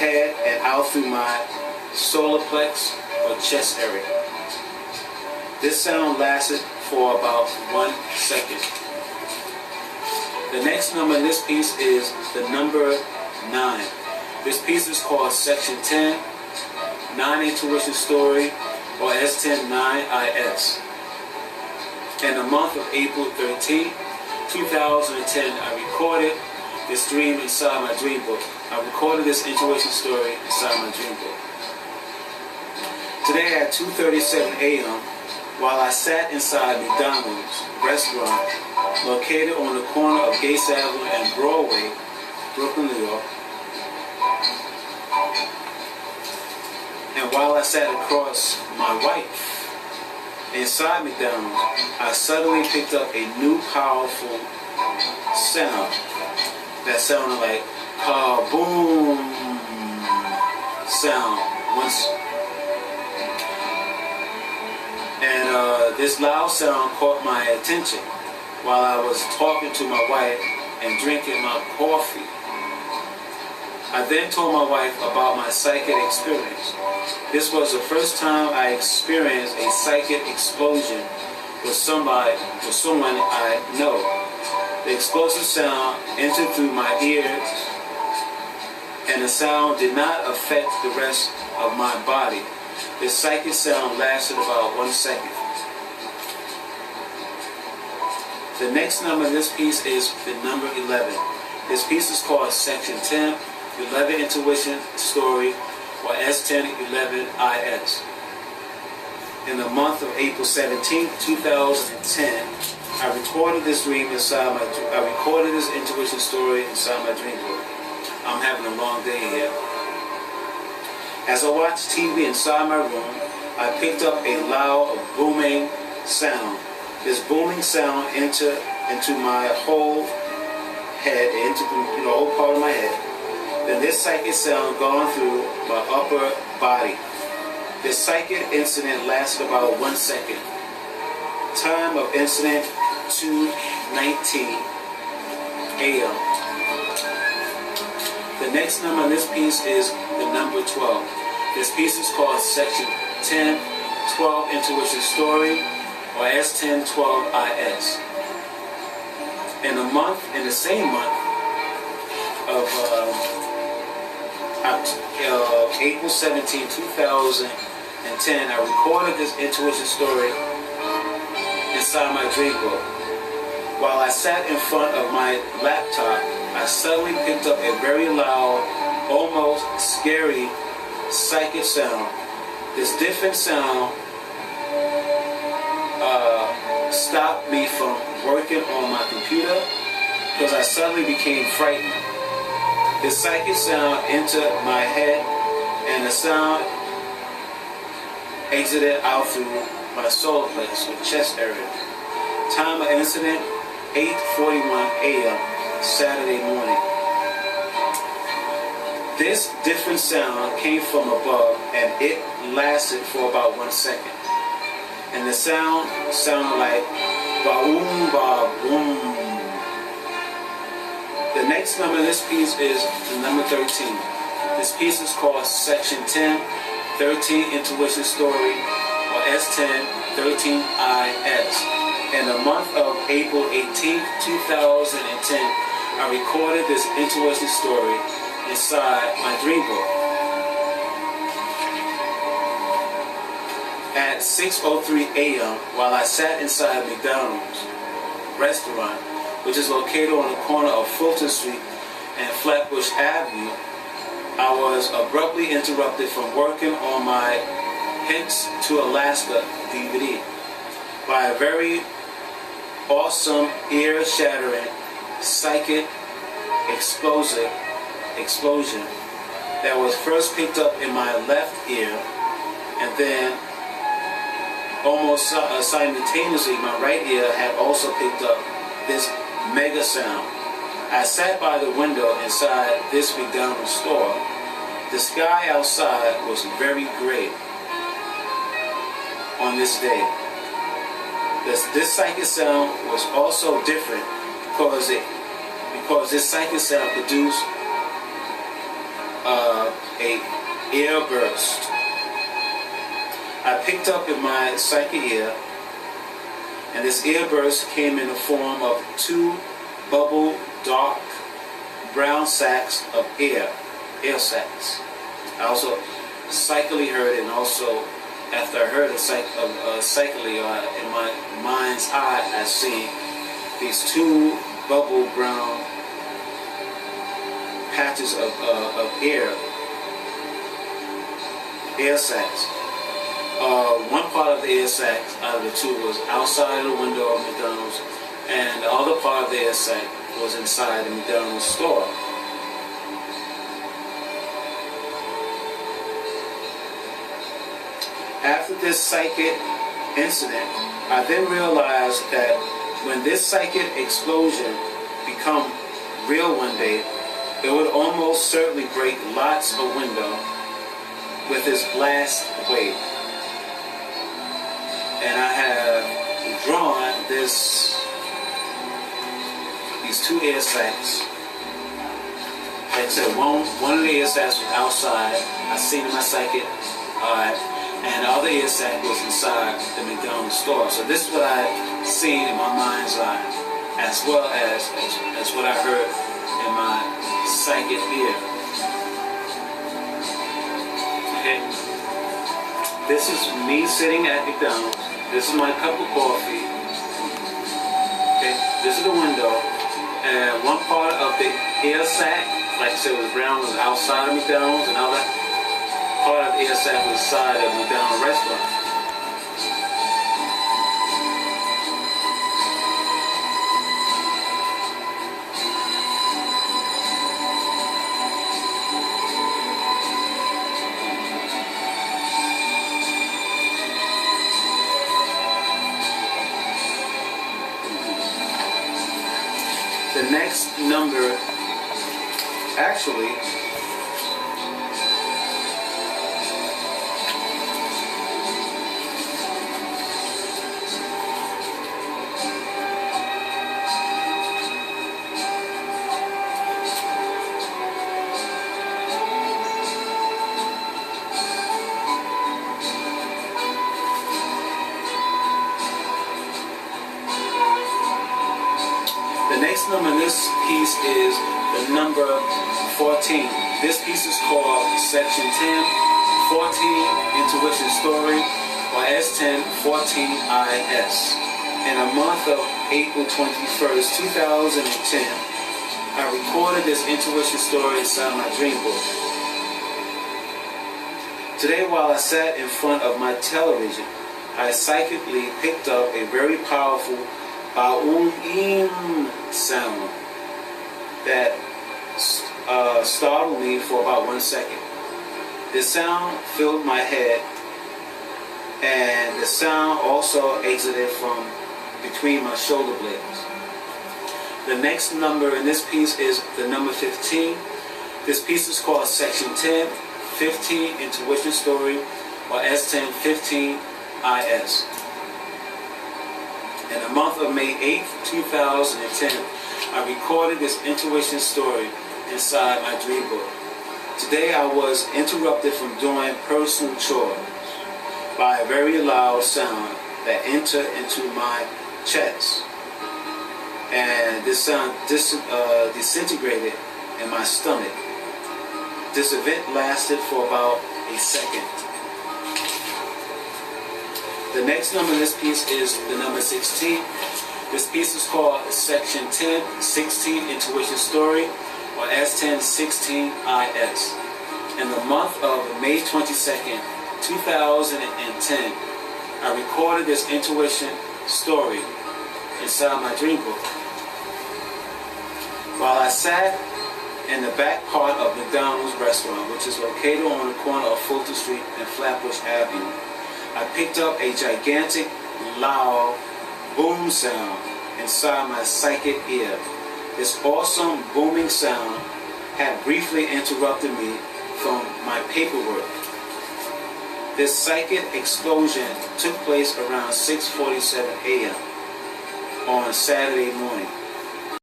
head and out through my solar plex or chest area. This sound lasted for about 1 second. The next number in this piece is the number 9. This piece is called Section 10, 9 Intuition Story, or S10-9IS. In the month of April 13, 2010, I recorded this dream inside my dream book. I recorded this intuition story inside my dream book. Today at 2:37 a.m., while I sat inside McDonald's restaurant located on the corner of Gates Avenue and Broadway, Brooklyn, New York, and while I sat across my wife inside McDonald's, I suddenly picked up a new powerful sound that sounded like boom sound once. And this loud sound caught my attention while I was talking to my wife and drinking my coffee. I then told my wife about my psychic experience. This was the first time I experienced a psychic explosion with someone I know. The explosive sound entered through my ears, and the sound did not affect the rest of my body. The psychic sound lasted about 1 second. The next number in this piece is the number 11. This piece is called Section 10, 11 Intuition Story, or S10-11IS. In the month of April 17, 2010, I recorded this dream inside I recorded this intuition story inside my dream book. I'm having a long day here. As I watched TV inside my room, I picked up a loud booming sound. This booming sound entered into my whole head, into the whole part of my head. Then this psychic sound gone through my upper body. This psychic incident lasted about 1 second. Time of incident 2:19 a.m. The next number in this piece is the number 12. This piece is called Section 10, 12 Intuition Story, or S10-12IS. In the same month of April 17, 2010, I recorded this intuition story inside my dream book. While I sat in front of my laptop, I suddenly picked up a very loud, almost scary psychic sound. This different sound stopped me from working on my computer because I suddenly became frightened. This psychic sound entered my head and the sound exited out through my solar plex or chest area. Time of incident 8:41 a.m. Saturday morning. This different sound came from above and it lasted for about 1 second. And the sound sounded like ba-boom, ba-boom. The next number in this piece is the number 13. This piece is called Section 10, 13 Intuition Story, or S10-13IS. In the month of April 18, 2010, I recorded this intuition story inside my dream book. At 6:03 a.m., while I sat inside McDonald's restaurant, which is located on the corner of Fulton Street and Flatbush Avenue, I was abruptly interrupted from working on my Hints to Alaska DVD by a very awesome, ear-shattering, psychic explosion that was first picked up in my left ear, and then almost simultaneously my right ear had also picked up this mega sound. I sat by the window inside this McDonald's store. The sky outside was very gray on this day. This psychic sound was also different because this psychic sound produced a ear burst. I picked up in my psychic ear, and this ear burst came in the form of 2 bubble dark brown sacs of air sacs. I also psychically heard it, and also after I heard it psychically, in my mind's eye, I see these 2 bubble brown patches of air sacs. One part of the air sacs out of the 2 was outside the window of McDonald's, and the other part of the air sac was inside the McDonald's store. After this psychic incident, I then realized that when this psychic explosion become real one day, it would almost certainly break lots of window with this blast wave. And I have drawn these 2 air sacs. Like I said, one of the air sacs was outside. I seen in my psychic eye, and the other ear sac was inside the McDonald's store. So this is what I seen in my mind's eye, as well as what I heard in my psychic ear. Okay, this is me sitting at McDonald's. This is my cup of coffee. Okay, this is the window, and one part of the air sac, like I said, was brown, was outside of McDonald's, and other part of the air sac was inside of McDonald's restaurant. The next number, actually, number in this piece is the number 14. This piece is called Section 10, 14 Intuition Story, or S1014IS. In the month of April 21st, 2010, I recorded this intuition story inside my dream book. Today, while I sat in front of my television, I psychically picked up a very powerful Ba'um-im sound that startled me for about 1 second. The sound filled my head, and the sound also exited from between my shoulder blades. The next number in this piece is the number 15. This piece is called Section 10, 15 Intuition Story, or S1015IS. In the month of May 8th, 2010, I recorded this intuition story inside my dream book. Today I was interrupted from doing personal chores by a very loud sound that entered into my chest. And this sound disintegrated in my stomach. This event lasted for about a second. The next number in this piece is the number 16. This piece is called Section 10, 16 Intuition Story, or S1016IS. In the month of May 22nd, 2010, I recorded this intuition story inside my dream book. While I sat in the back part of McDonald's restaurant, which is located on the corner of Fulton Street and Flatbush Avenue, I picked up a gigantic, loud boom sound inside my psychic ear. This awesome booming sound had briefly interrupted me from my paperwork. This psychic explosion took place around 6:47 a.m. on Saturday morning.